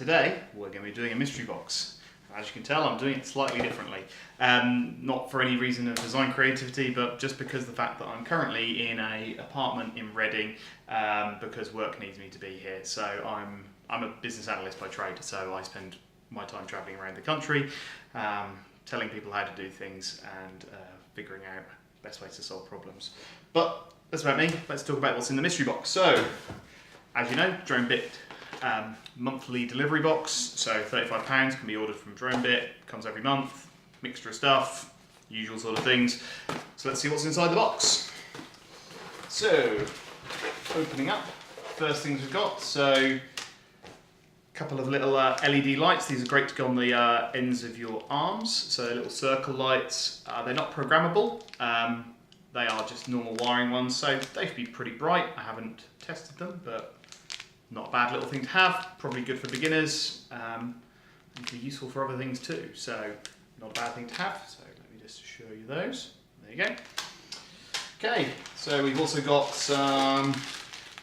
today we're going to be doing a mystery box. As you can tell, I'm doing it slightly differently. Not for any reason of design creativity, but just because the fact that I'm currently in an apartment in Reading because work needs me to be here. So I'm a business analyst by trade, so I spend my time travelling around the country, telling people how to do things and figuring out best ways to solve problems. But that's about me. Let's talk about what's in the mystery box. So, as you know, DroneBit monthly delivery box, so £35 can be ordered from DroneBit, comes every month, mixture of stuff, usual sort of things. So let's see what's inside the box. So, opening up, first things we've got, so a couple of little LED lights. These are great to go on the ends of your arms, so little circle lights. They're not programmable, they are just normal wiring ones, so they should be pretty bright. I haven't tested them, but not a bad little thing to have, probably good for beginners, and can be useful for other things too, so not a bad thing to have. So let me just show you those. There you go. Okay, so we've also got some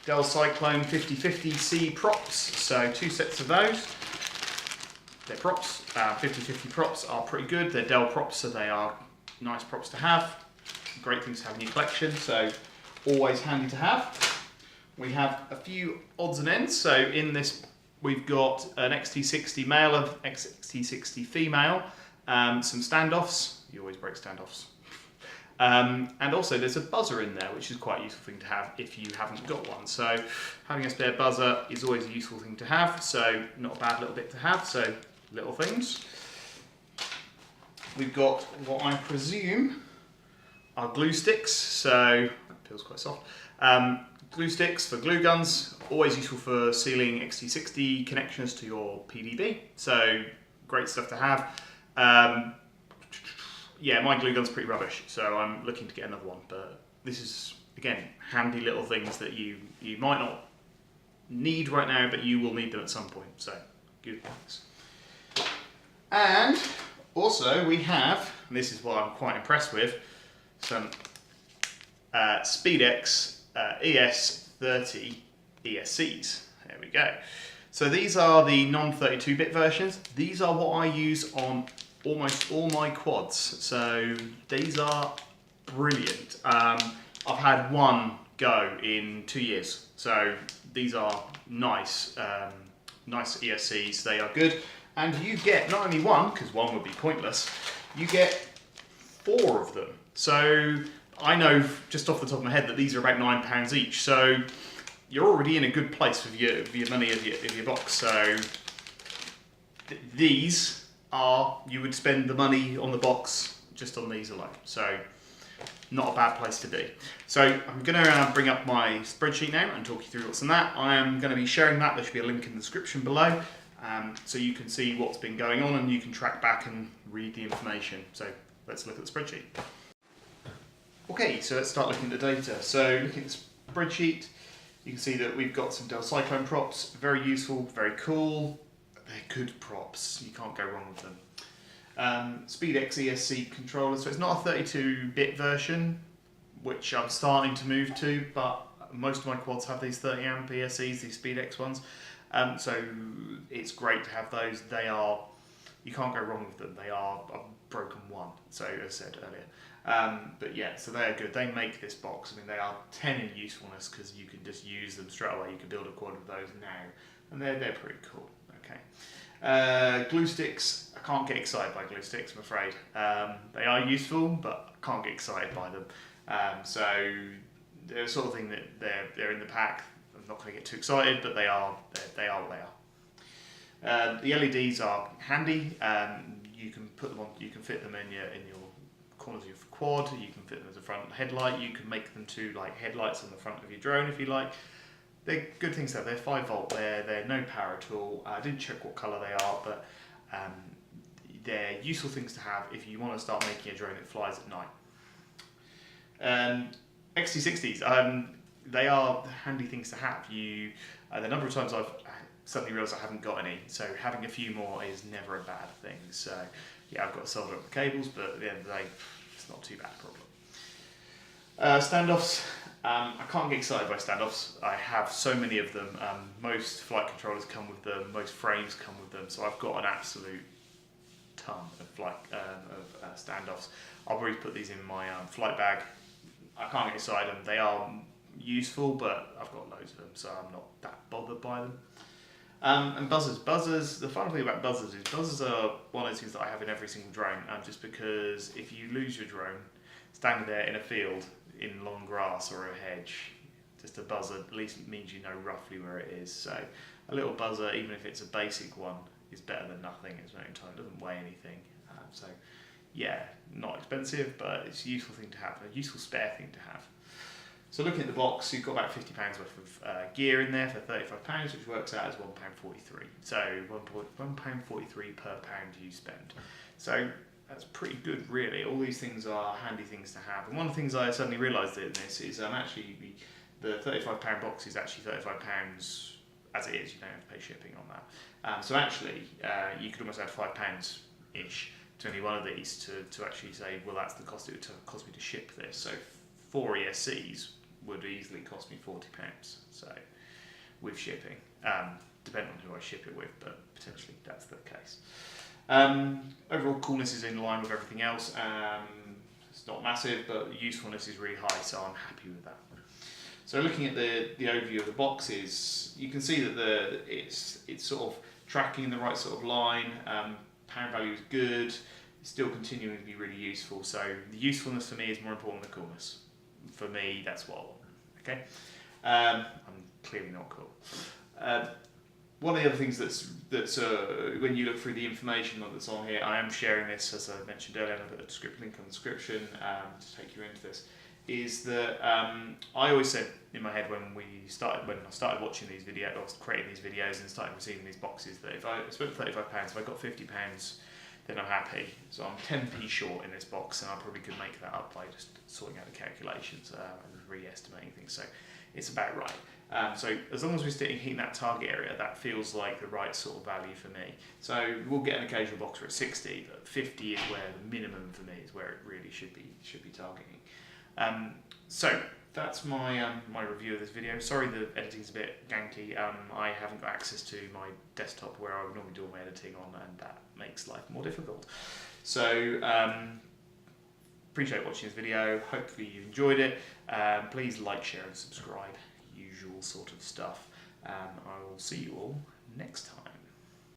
Dell Cyclone 5050C props, so two sets of those. They're props, 5050 props are pretty good. They're Dell props, so they are nice props to have. Great things to have in your collection, so always handy to have. We have a few odds and ends, so in this we've got an XT60 male and XT60 female, some standoffs, you always break standoffs, and also there's a buzzer in there, which is quite a useful thing to have if you haven't got one. So having a spare buzzer is always a useful thing to have, so not a bad little bit to have, so little things. We've got what I presume are glue sticks, so that feels quite soft. Glue sticks for glue guns, always useful for sealing XT60 connections to your PDB, so great stuff to have. Yeah, my glue gun's pretty rubbish, so I'm looking to get another one, but this is, again, handy little things that you might not need right now, but you will need them at some point, so good things. And also we have, and this is what I'm quite impressed with, some SpeedX ES30 ESCs. There we go. So these are the non-32-bit versions. These are what I use on almost all my quads. So these are brilliant. I've had one go in 2 years. So these are nice, nice ESCs. They are good. And you get not only one, because one would be pointless, you get 4 of them. So I know just off the top of my head that these are about £9 each, so you're already in a good place with your money of your box. So these are, you would spend the money on the box just on these alone, so not a bad place to be. So I'm going to bring up my spreadsheet now and talk you through what's in that. I am going to be sharing that. There should be a link in the description below, so you can see what's been going on and you can track back and read the information. So let's look at the spreadsheet. Okay, so let's start looking at the data. So looking at the spreadsheet, you can see that we've got some Dell Cyclone props, very useful, very cool. They're good props, you can't go wrong with them. SpeedX ESC controller, so it's not a 32-bit version, which I'm starting to move to, but most of my quads have these 30 amp ESCs, these SpeedX ones. So it's great to have those. They are, you can't go wrong with them. They are a broken one, so as I said earlier. But yeah, so they're good. They make this box. I mean, they are 10 in usefulness because you can just use them straight away. You can build a quad with those now, and they're pretty cool. Okay, glue sticks. I can't get excited by glue sticks, I'm afraid. They are useful, but I can't get excited by them. So they're the sort of thing that they're in the pack. I'm not going to get too excited, but they are what they are. The LEDs are handy. You can put them on. You can fit them in your corners of your quad. You can fit them as a front headlight. You can make them to like headlights on the front of your drone if you like. They're good things to have. They're 5 volt. They're no power at all. I didn't check what colour they are, but they're useful things to have if you want to start making a drone that flies at night. XT60s. They are handy things to have. The number of times I've suddenly realised I haven't got any, so having a few more is never a bad thing. So yeah, I've got to solder up the cables, but at the end of the day, it's not too bad a problem. Standoffs, I can't get excited by standoffs. I have so many of them. Most flight controllers come with them. Most frames come with them. So I've got an absolute ton of standoffs. I'll probably put these in my flight bag. I can't get excited them. They are useful, but I've got loads of them, so I'm not that bothered by them. And buzzers. The final thing about buzzers is buzzers are one of those things that I have in every single drone, just because if you lose your drone, standing there in a field, in long grass or a hedge, just a buzzer at least means you know roughly where it is. So a little buzzer, even if it's a basic one, is better than nothing at its own time. It doesn't weigh anything. So yeah, not expensive, but it's a useful thing to have, a useful spare thing to have. So looking at the box, you've got about £50 worth of gear in there for £35, which works out as £1.43. So £1.43 per pound you spend. So that's pretty good, really. All these things are handy things to have. And one of the things I suddenly realised in this is actually the £35 box is actually £35 as it is. You don't have to pay shipping on that. So actually, you could almost add £5-ish to any one of these to actually say, well, that's the cost it would cost me to ship this. So 4 ESCs would easily cost me £40, so with shipping, depending on who I ship it with, but potentially that's the case. Overall coolness is in line with everything else. It's not massive, but usefulness is really high, so I'm happy with that. So looking at the overview of the boxes, you can see that it's sort of tracking in the right sort of line. Pound value is good. It's still continuing to be really useful. So the usefulness for me is more important than coolness. For me, that's what I want. Okay, I'm clearly not cool. One of the other things that's when you look through the information that's on here, I am sharing this, as I mentioned earlier, and I'll put a link on the description to take you into this. Is that I always said in my head when I started watching these videos, or creating these videos, and started receiving these boxes, that if I spent £35, if I got £50, then I'm happy. So I'm 10p short in this box, and I probably could make that up by just sorting out the calculations and re-estimating things. So it's about right. So as long as we're hitting that target area, that feels like the right sort of value for me. So we'll get an occasional boxer at 60, but 50 is where the minimum for me is, where it really should be targeting. So that's my my review of this video. Sorry the editing's a bit ganky. I haven't got access to my desktop where I would normally do all my editing on, and that makes life more difficult. So appreciate watching this video. Hopefully you enjoyed it. Please like, share and subscribe. Usual sort of stuff. I will see you all next time.